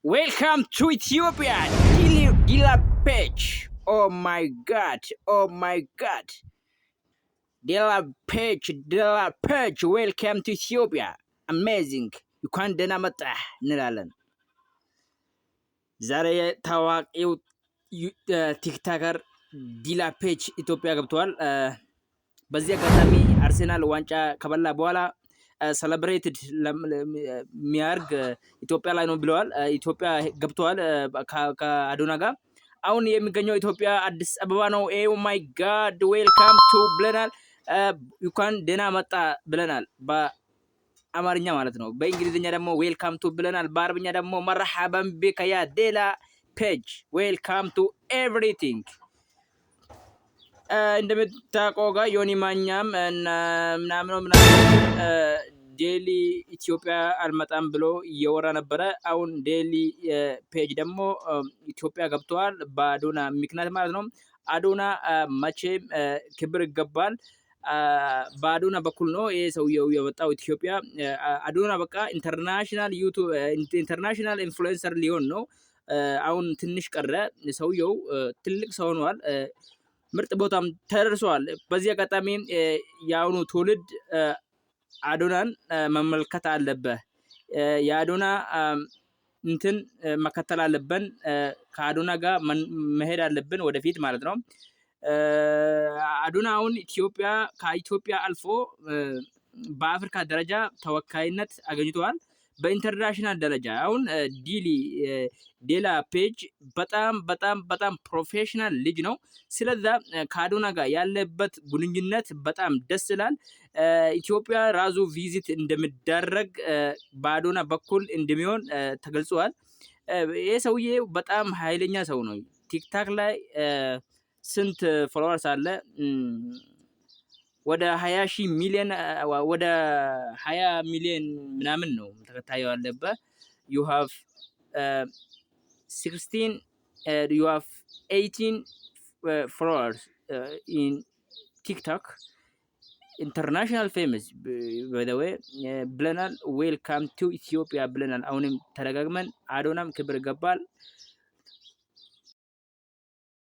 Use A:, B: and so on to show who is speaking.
A: Welcome to Ethiopia, Dila Page. Oh my God, oh my God. Dila Page, welcome to Ethiopia. Amazing. You can't deny እንላለን። ዛሬ ታዋቂው ቲክታከር ዲላ ፔጅ ኢትዮጵያ ገብተዋል። በዚህ አጋጣሚ አርሴናል ዋንጫ ከበላ በኋላ ሰለብሬትድ የሚያርግ ኢትዮጵያ ላይ ነው ብለዋል። ኢትዮጵያ ገብተዋል ከአዶና ጋር። አሁን የሚገኘው ኢትዮጵያ አዲስ አበባ ነው። ኦ ማይ ጋድ ዌልካም ቱ ብለናል። ዩካን ደህና መጣ ብለናል በአማርኛ ማለት ነው። በእንግሊዝኛ ደግሞ ዌልካም ቱ ብለናል። በአረብኛ ደግሞ መርሐበን ቢከ ያ ዲላ ፔጅ ዌልካም ቱ ኤቭሪቲንግ። እንደምታውቀው ጋር ዮኒ ማኛም ምናምን ዴሊ ኢትዮጵያ አልመጣም ብሎ እየወራ ነበረ። አሁን ዴሊ ፔጅ ደግሞ ኢትዮጵያ ገብተዋል በአዶና ምክንያት ማለት ነው። አዶና መቼም ክብር ይገባል። በአዶና በኩል ነው ይሄ ሰውየው የመጣው ኢትዮጵያ። አዶና በቃ ኢንተርናሽናል ዩቲዩብ ኢንተርናሽናል ኢንፍሉዌንሰር ሊሆን ነው። አሁን ትንሽ ቀረ። ሰውየው ትልቅ ሰው ሆኗል። ምርጥ ቦታም ተደርሷል። በዚህ አጋጣሚ የአሁኑ ትውልድ አዶናን መመልከት አለበት። የአዶና እንትን መከተል አለብን። ከአዶና ጋር መሄድ አለብን ወደፊት ማለት ነው። አዶና አሁን ከኢትዮጵያ አልፎ በአፍሪካ ደረጃ ተወካይነት አገኝተዋል። በኢንተርናሽናል ደረጃ አሁን ዲላ ፔጅ በጣም ፕሮፌሽናል ልጅ ነው። ስለዛ ከአዶና ጋር ያለበት ግንኙነት በጣም ደስ ይላል። ኢትዮጵያ ራሱ ቪዚት እንደሚደረግ በአዶና በኩል እንደሚሆን ተገልጿል። ይሄ ሰውዬ በጣም ኃይለኛ ሰው ነው። ቲክታክ ላይ ስንት ፎሎወርስ አለ? ወደ 20 ሚሊዮን ወደ 20 ሚሊዮን ምናምን ነው ተከታዩ ያለበት። you have 16 you have 18 followers in TikTok. ኢንተርናሽናል ፌመስ by the way ብለናል። ዌልካም ቱ ኢትዮጵያ ብለናል። አሁንም ተደጋግመን አዶናም ክብር ይገባል።